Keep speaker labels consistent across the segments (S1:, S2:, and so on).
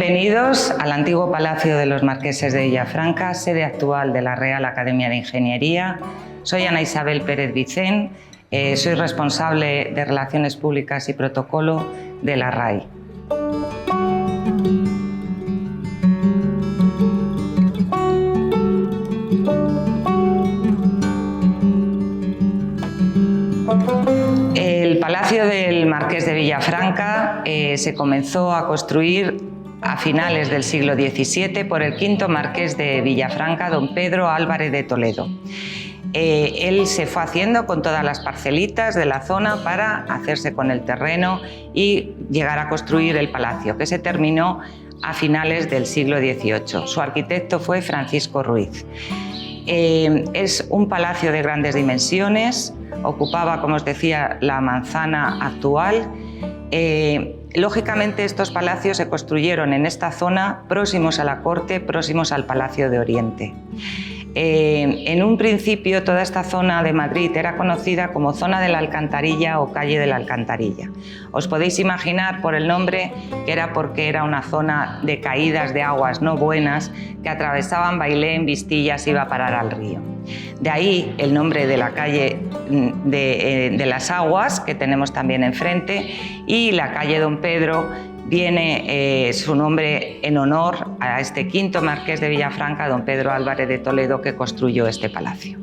S1: Bienvenidos al antiguo Palacio de los Marqueses de Villafranca, sede actual de la Real Academia de Ingeniería. Soy Ana Isabel Pérez Vicén, soy responsable de Relaciones Públicas y Protocolo de la RAI. El Palacio del Marqués de Villafranca se comenzó a construir a finales del siglo XVII por el quinto marqués de Villafranca, don Pedro Álvarez de Toledo. Él se fue haciendo con todas las parcelitas de la zona para hacerse con el terreno y llegar a construir el palacio, que se terminó a finales del siglo XVIII. Su arquitecto fue Francisco Ruiz. Es un palacio de grandes dimensiones, ocupaba, como os decía, la manzana actual. Lógicamente, estos palacios se construyeron en esta zona próximos a la corte, próximos al Palacio de Oriente. En un principio, toda esta zona de Madrid era conocida como Zona de la Alcantarilla o Calle de la Alcantarilla. Os podéis imaginar por el nombre que era porque era una zona de caídas de aguas no buenas que atravesaban Bailén, Vistillas, iba a parar al río. De ahí el nombre de la calle de las aguas, que tenemos también enfrente, y la calle Don Pedro viene su nombre en honor a este quinto marqués de Villafranca, don Pedro Álvarez de Toledo, que construyó este palacio.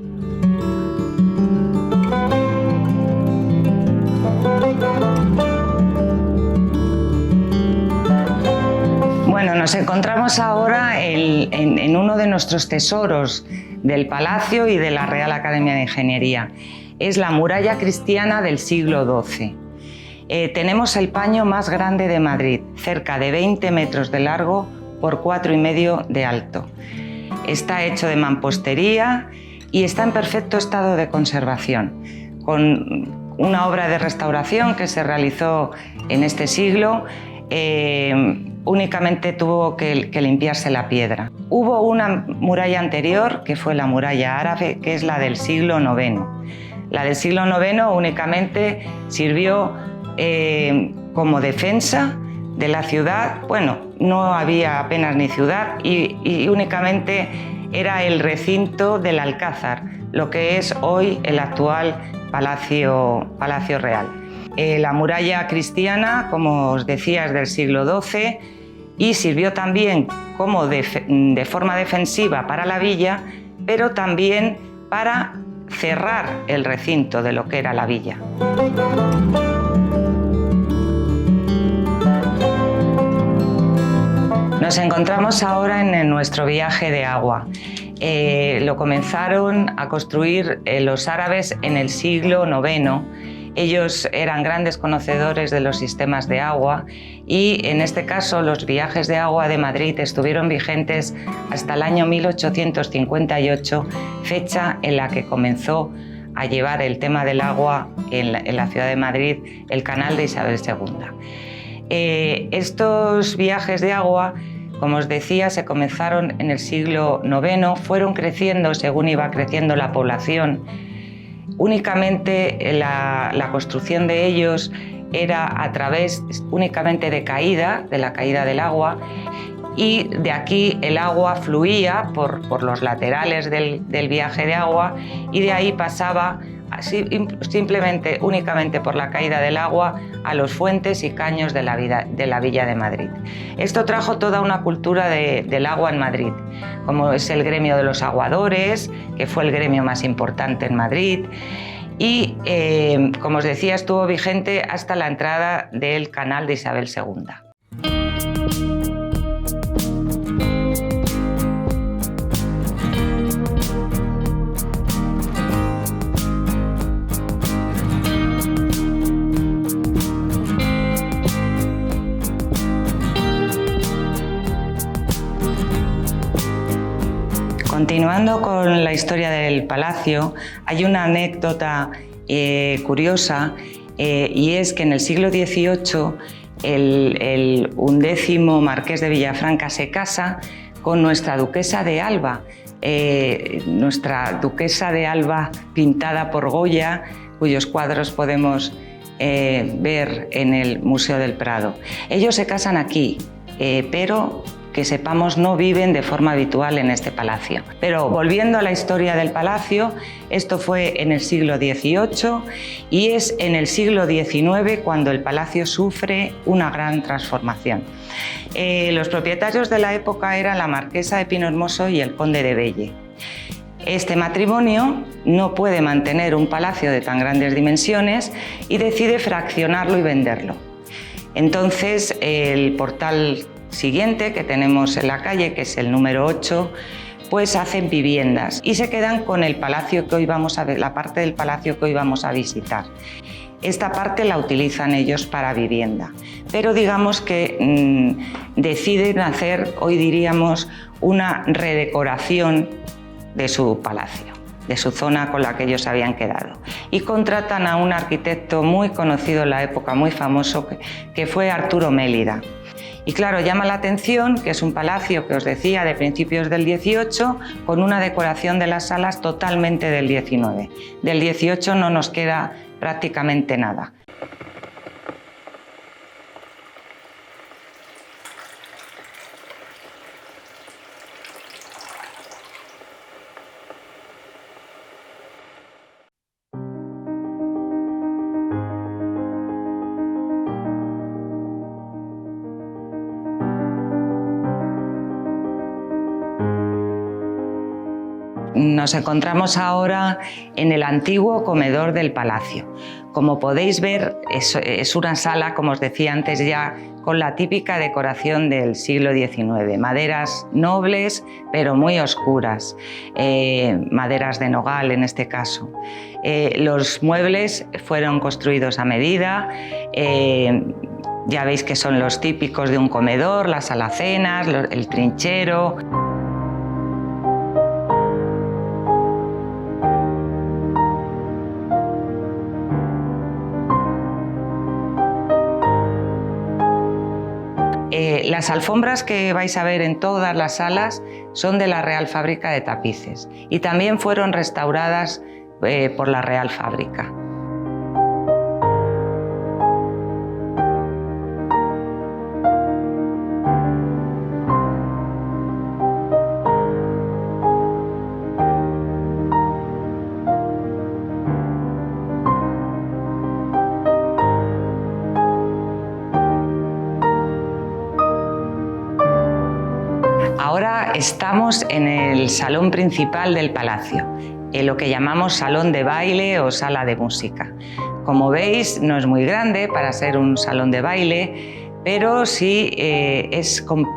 S1: Bueno, nos encontramos ahora en uno de nuestros tesoros del Palacio y de la Real Academia de Ingeniería. Es la muralla cristiana del siglo XII. Tenemos el paño más grande de Madrid, cerca de 20 metros de largo por 4,5 de alto. Está hecho de mampostería y está en perfecto estado de conservación, con una obra de restauración que se realizó en este siglo. Únicamente tuvo que limpiarse la piedra. Hubo una muralla anterior, que fue la muralla árabe, que es la del siglo IX. La del siglo IX únicamente sirvió como defensa de la ciudad. Bueno, no había apenas ni ciudad y únicamente era el recinto del Alcázar, lo que es hoy el actual Palacio Real. La muralla cristiana, como os decía, es del siglo XII y sirvió también como de forma defensiva para la villa, pero también para cerrar el recinto de lo que era la villa. Nos encontramos ahora en nuestro viaje de agua. Lo comenzaron a construir los árabes en el siglo IX. Ellos eran grandes conocedores de los sistemas de agua y en este caso los viajes de agua de Madrid estuvieron vigentes hasta el año 1858, fecha en la que comenzó a llevar el tema del agua en la ciudad de Madrid el canal de Isabel II. Estos viajes de agua, como os decía, se comenzaron en el siglo IX, fueron creciendo según iba creciendo la población. Únicamente la construcción de ellos era a través únicamente de la caída del agua, y de aquí el agua fluía por los laterales del viaje de agua y de ahí pasaba simplemente, únicamente por la caída del agua, a los fuentes y caños de la Villa de Madrid. Esto trajo toda una cultura del agua en Madrid, como es el gremio de los aguadores, que fue el gremio más importante en Madrid, y como os decía, estuvo vigente hasta la entrada del canal de Isabel II. Continuando con la historia del palacio, hay una anécdota curiosa y es que en el siglo XVIII el 11º marqués de Villafranca se casa con nuestra duquesa de Alba, pintada por Goya, cuyos cuadros podemos ver en el Museo del Prado. Ellos se casan aquí, pero que sepamos no viven de forma habitual en este palacio. Pero volviendo a la historia del palacio, esto fue en el siglo XVIII y es en el siglo XIX cuando el palacio sufre una gran transformación. Los propietarios de la época eran la marquesa de Pinohermoso y el conde de Belle. Este matrimonio no puede mantener un palacio de tan grandes dimensiones y decide fraccionarlo y venderlo. Entonces, el portal siguiente que tenemos en la calle, que es el número 8, pues hacen viviendas y se quedan con el palacio que hoy vamos a ver, la parte del palacio que hoy vamos a visitar. Esta parte la utilizan ellos para vivienda, pero digamos que deciden hacer, hoy diríamos, una redecoración de su palacio, de su zona con la que ellos habían quedado. Y contratan a un arquitecto muy conocido en la época, muy famoso, que fue Arturo Mélida. Y claro, llama la atención que es un palacio que os decía de principios del 18 con una decoración de las salas totalmente del 19. Del 18 no nos queda prácticamente nada. Nos encontramos ahora en el antiguo comedor del palacio. Como podéis ver, es una sala, como os decía antes ya, con la típica decoración del siglo XIX. Maderas nobles, pero muy oscuras. Maderas de nogal, en este caso. Los muebles fueron construidos a medida. Ya veis que son los típicos de un comedor, las alacenas, el trinchero. Las alfombras que vais a ver en todas las salas son de la Real Fábrica de Tapices y también fueron restauradas por la Real Fábrica. Ahora estamos en el salón principal del palacio, en lo que llamamos salón de baile o sala de música. Como veis, no es muy grande para ser un salón de baile, pero sí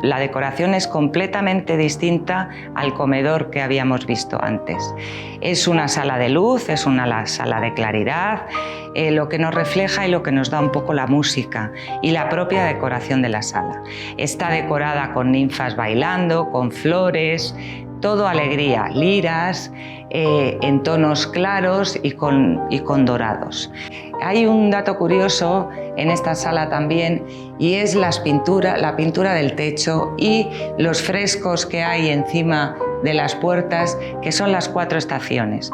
S1: la decoración es completamente distinta al comedor que habíamos visto antes. Es una sala de luz, es una sala de claridad, lo que nos refleja y lo que nos da un poco la música y la propia decoración de la sala. Está decorada con ninfas bailando, con flores, todo alegría, liras, en tonos claros y con dorados. Hay un dato curioso en esta sala también y es la pintura del techo y los frescos que hay encima de las puertas, que son las 4 estaciones.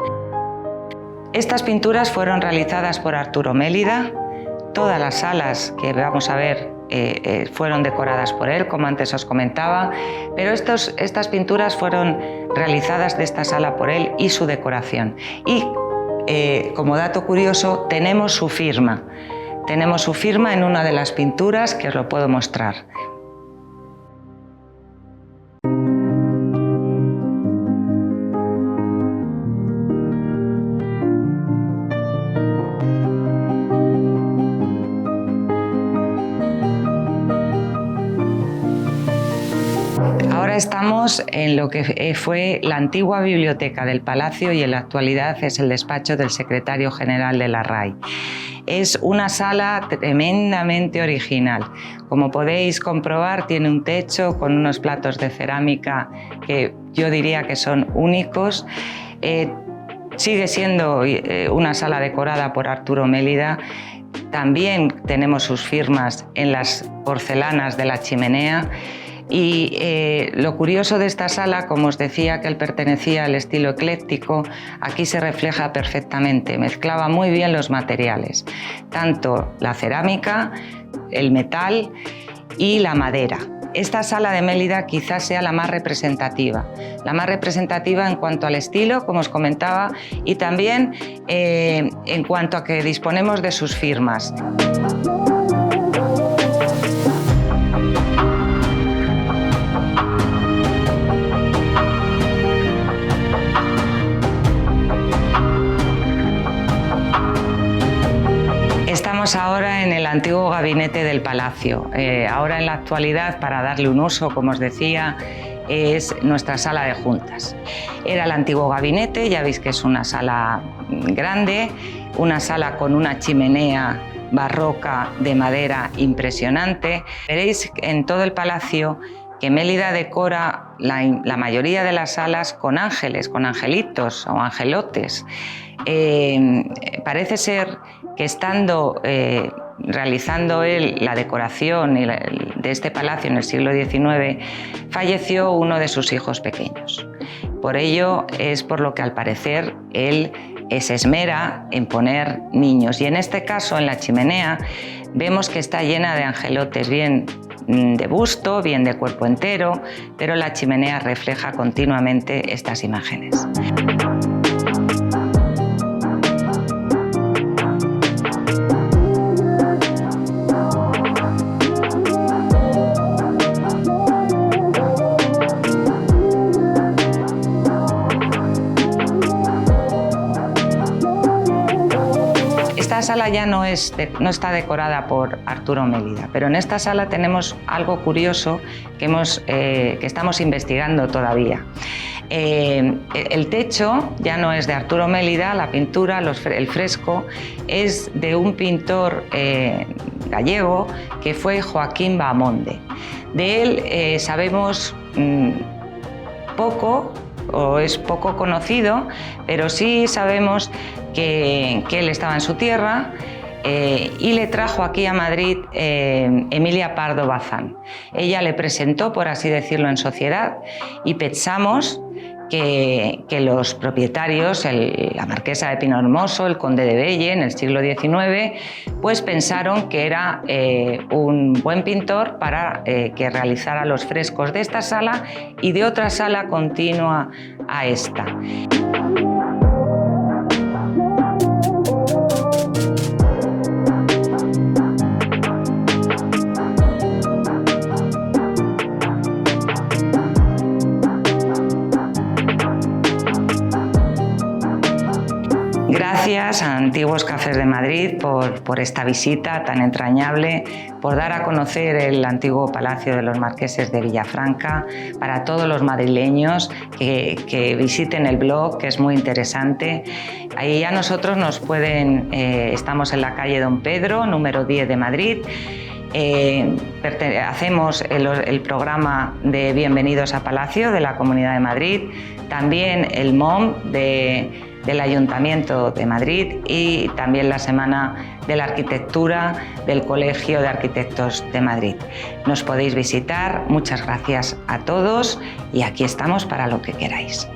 S1: Estas pinturas fueron realizadas por Arturo Mélida. Todas las salas que vamos a ver fueron decoradas por él, como antes os comentaba, pero estas pinturas fueron realizadas de esta sala por él y su decoración. Y como dato curioso, tenemos su firma. Tenemos su firma en una de las pinturas que os lo puedo mostrar. Ahora estamos en lo que fue la antigua biblioteca del palacio y en la actualidad es el despacho del secretario general de la RAI. Es una sala tremendamente original. Como podéis comprobar, tiene un techo con unos platos de cerámica que yo diría que son únicos. Sigue siendo una sala decorada por Arturo Mélida. También tenemos sus firmas en las porcelanas de la chimenea. Y lo curioso de esta sala, como os decía que él pertenecía al estilo ecléctico, aquí se refleja perfectamente, mezclaba muy bien los materiales, tanto la cerámica, el metal y la madera. Esta sala de Mélida quizás sea la más representativa en cuanto al estilo, como os comentaba, y también en cuanto a que disponemos de sus firmas. Estamos ahora en el antiguo gabinete del palacio. Ahora en la actualidad, para darle un uso, como os decía, es nuestra sala de juntas. Era el antiguo gabinete, ya veis que es una sala grande, una sala con una chimenea barroca de madera impresionante. Veréis en todo el palacio que Mélida decora la mayoría de las salas con ángeles, con angelitos o angelotes. Parece ser que estando realizando él la decoración de este palacio en el siglo XIX, falleció uno de sus hijos pequeños. Por ello es por lo que al parecer él se esmera en poner niños, y en este caso en la chimenea vemos que está llena de angelotes, bien de busto, bien de cuerpo entero, pero la chimenea refleja continuamente estas imágenes. Esta sala ya no está decorada por Arturo Mélida, pero en esta sala tenemos algo curioso que estamos investigando todavía. El techo ya no es de Arturo Mélida, la pintura, el fresco, es de un pintor gallego que fue Joaquín Baamonde. De él sabemos poco, o es poco conocido, pero sí sabemos que él estaba en su tierra y le trajo aquí a Madrid Emilia Pardo Bazán. Ella le presentó, por así decirlo, en sociedad, y pensamos que los propietarios, la marquesa de Pinohermoso, el conde de Belle, en el siglo XIX, pues pensaron que era un buen pintor para que realizara los frescos de esta sala y de otra sala continua a esta. Gracias a Antiguos Cafés de Madrid por esta visita tan entrañable, por dar a conocer el antiguo Palacio de los Marqueses de Villafranca para todos los madrileños que visiten el blog, que es muy interesante. Ahí a nosotros nos pueden, estamos en la calle Don Pedro, número 10 de Madrid. Hacemos el programa de Bienvenidos a Palacio de la Comunidad de Madrid, también el MOM del Ayuntamiento de Madrid, y también la Semana de la Arquitectura del Colegio de Arquitectos de Madrid. Nos podéis visitar. Muchas gracias a todos y aquí estamos para lo que queráis.